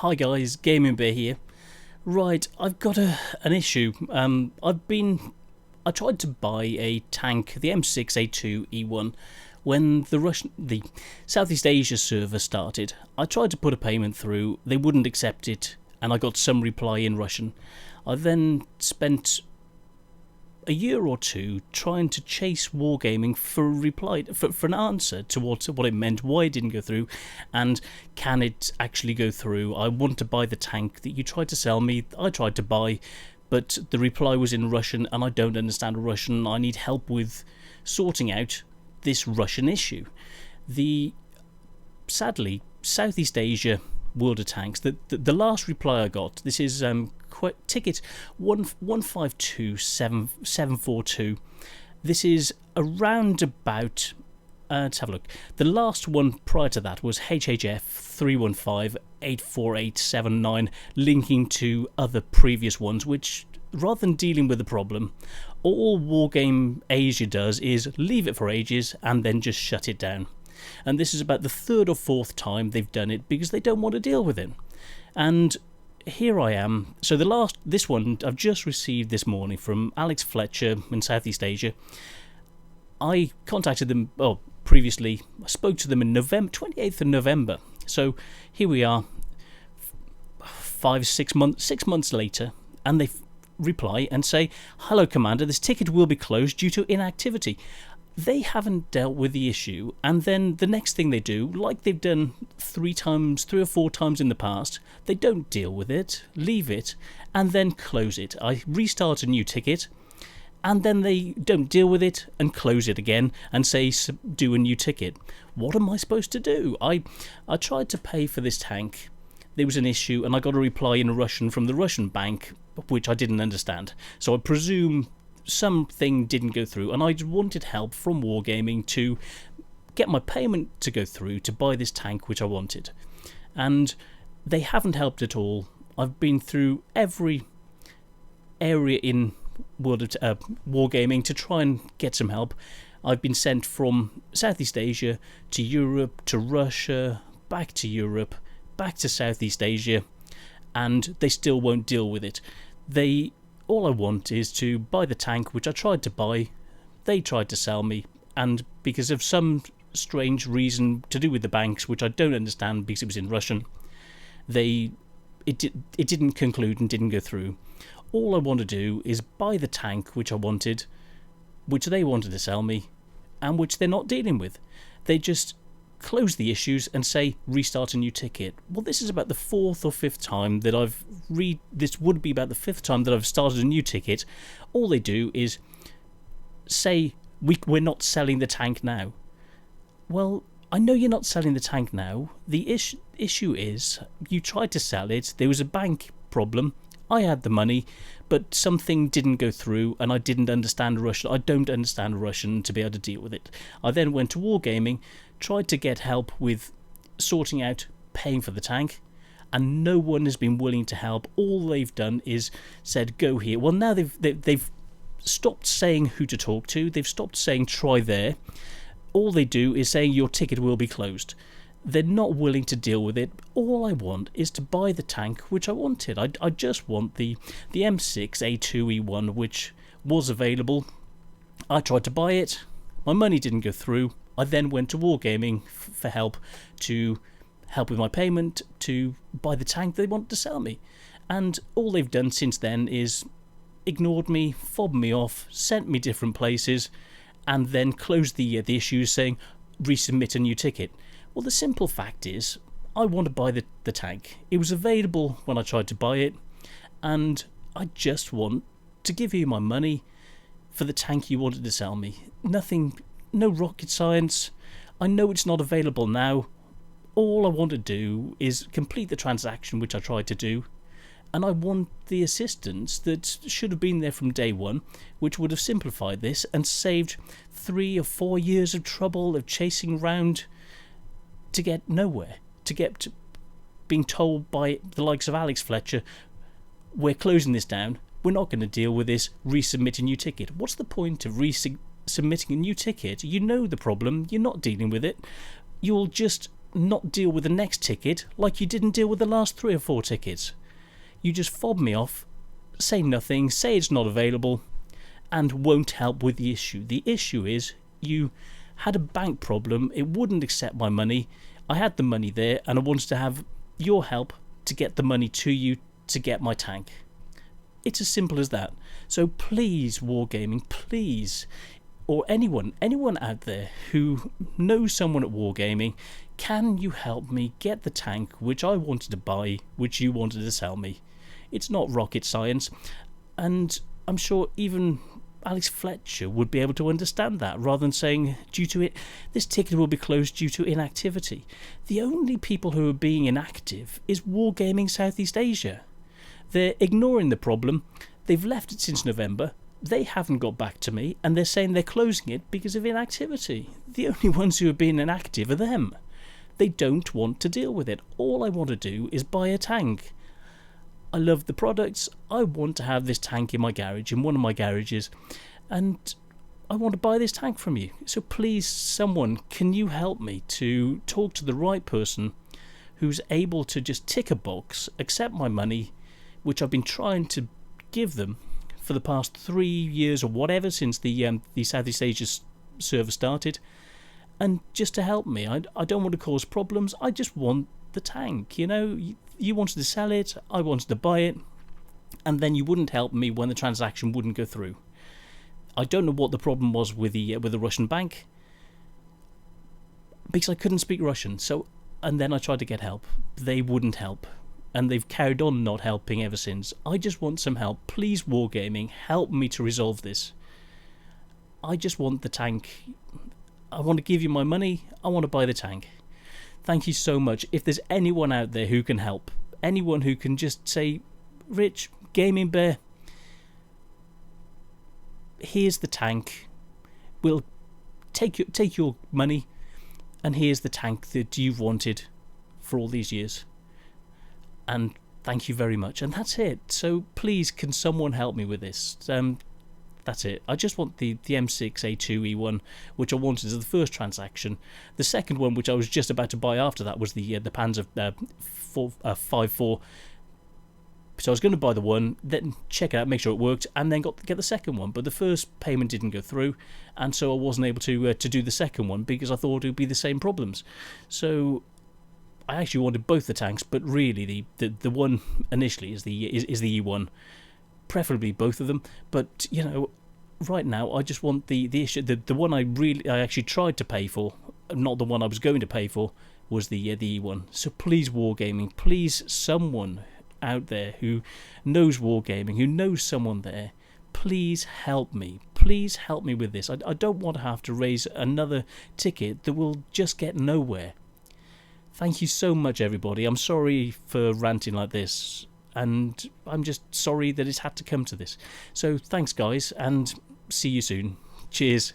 Hi guys, Gaming Bear here. Right, I've got an issue. I tried to buy a tank, the M6A2E1, when the Southeast Asia server started. I tried to put a payment through, they wouldn't accept it, and I got some reply in Russian. I then spent a year or two trying to chase Wargaming for a reply, for an answer to what it meant, why it didn't go through, and can it actually go through. I want to buy the tank that you tried to sell me, I tried to buy, but the reply was in Russian and I don't understand Russian. I need help with sorting out this Russian issue. Sadly, Southeast Asia World of Tanks, the last reply I got, this is ticket 152742. This is around about, let's have a look. The last one prior to that was HHF 315-84879, linking to other previous ones, which, rather than dealing with the problem, all Wargame Asia does is leave it for ages and then just shut it down. And this is about the third or fourth time they've done it because they don't want to deal with it. And here I am. So this one I've just received this morning from Alex Fletcher in Southeast Asia. I contacted them previously. I spoke to them in November, 28th of November. So here we are, 6 months later, and they reply and say, "Hello, Commander. This ticket will be closed due to inactivity." They haven't dealt with the issue, and then the next thing they do, like they've done 3 or 4 times in the past, they don't deal with it, leave it, and then close it. I restart a new ticket, and then they don't deal with it and close it again and say do a new ticket. What am I supposed to do? I tried to pay for this tank. There was an issue, and I got a reply in Russian from the Russian bank, which I didn't understand. So I presume something didn't go through, and I wanted help from Wargaming to get my payment to go through to buy this tank which I wanted, and they haven't helped at all. I've been through every area in World of Wargaming to try and get some help. I've been sent from Southeast Asia to Europe to Russia, back to Europe, back to Southeast Asia, and they still won't deal with it. All I want is to buy the tank, which I tried to buy. They tried to sell me, and because of some strange reason to do with the banks, which I don't understand because it was in Russian, it didn't conclude and didn't go through. All I want to do is buy the tank which I wanted, which they wanted to sell me, and which they're not dealing with. They just close the issues and say restart a new ticket. Well, this is about the 4th or 5th time that this would be about the 5th time that I've started a new ticket. All they do is say we're not selling the tank now. Well, I know you're not selling the tank now. The issue is you tried to sell it, there was a bank problem, I had the money, but something didn't go through and I didn't understand Russian. I don't understand Russian to be able to deal with it. I then went to Wargaming, tried to get help with sorting out paying for the tank, and no one has been willing to help. All they've done is said go here. Well, now they've stopped saying who to talk to. They've stopped saying try there. All they do is saying your ticket will be closed. They're not willing to deal with it. All I want is to buy the tank which I wanted. I just want the M6A2E1, which was available. I tried to buy it. My money didn't go through. I then went to Wargaming for help with my payment to buy the tank they wanted to sell me. And all they've done since then is ignored me, fobbed me off, sent me different places, and then closed the issues saying resubmit a new ticket. Well, the simple fact is, I want to buy the tank. It was available when I tried to buy it, and I just want to give you my money for the tank you wanted to sell me. Nothing, no rocket science. I know it's not available now. All I want to do is complete the transaction which I tried to do, and I want the assistance that should have been there from day one, which would have simplified this and saved 3 or 4 years of trouble of chasing around to get nowhere, to get to being told by the likes of Alex Fletcher, we're closing this down, we're not going to deal with this, resubmit a new ticket. What's the point of resubmitting a new ticket? You know the problem, you're not dealing with it, you'll just not deal with the next ticket like you didn't deal with the last 3 or 4 tickets. You just fob me off, say nothing, say it's not available, and won't help with the issue. The issue is you had a bank problem, it wouldn't accept my money, I had the money there, and I wanted to have your help to get the money to you to get my tank. It's as simple as that. So please, Wargaming, please, or anyone out there who knows someone at Wargaming, can you help me get the tank which I wanted to buy, which you wanted to sell me? It's not rocket science, and I'm sure even Alex Fletcher would be able to understand that, rather than saying, due to it, this ticket will be closed due to inactivity. The only people who are being inactive is Wargaming Southeast Asia. They're ignoring the problem, they've left it since November, they haven't got back to me, and they're saying they're closing it because of inactivity. The only ones who have been inactive are them. They don't want to deal with it. All I want to do is buy a tank. I love the products, I want to have this tank in my garage, in one of my garages, and I want to buy this tank from you. So please, someone, can you help me to talk to the right person who's able to just tick a box, accept my money, which I've been trying to give them for the past 3 years or whatever, since the Southeast Asia server started, and just to help me. I don't want to cause problems, I just want the tank. You know, you wanted to sell it, I wanted to buy it, and then you wouldn't help me when the transaction wouldn't go through. I don't know what the problem was with the Russian bank, because I couldn't speak Russian. And then I tried to get help, they wouldn't help, and they've carried on not helping ever since. I just want some help. Please, Wargaming, help me to resolve this. I just want the tank. I want to give you my money, I want to buy the tank. Thank you so much. If there's anyone out there who can help, anyone who can just say, Rich, Gaming Bear, here's the tank, we'll take your money, and here's the tank that you've wanted for all these years, and thank you very much. And that's it. So please, can someone help me with this? That's it. I just want the M6A2E1, which I wanted as the first transaction. The second one, which I was just about to buy after that, was the Panzer 5.4. So I was going to buy the one, then check it out, make sure it worked, and then get the second one. But the first payment didn't go through, and so I wasn't able to do the second one because I thought it would be the same problems. So I actually wanted both the tanks, but really the one initially is the E1. Preferably both of them, but you know, right now I just want the issue. The one I actually tried to pay for, not the one I was going to pay for, was the E1. So please, Wargaming, please, someone out there who knows Wargaming, who knows someone there, please help me. Please help me with this. I don't want to have to raise another ticket that will just get nowhere. Thank you so much, everybody. I'm sorry for ranting like this, and I'm just sorry that it's had to come to this. So thanks, guys, and see you soon. Cheers.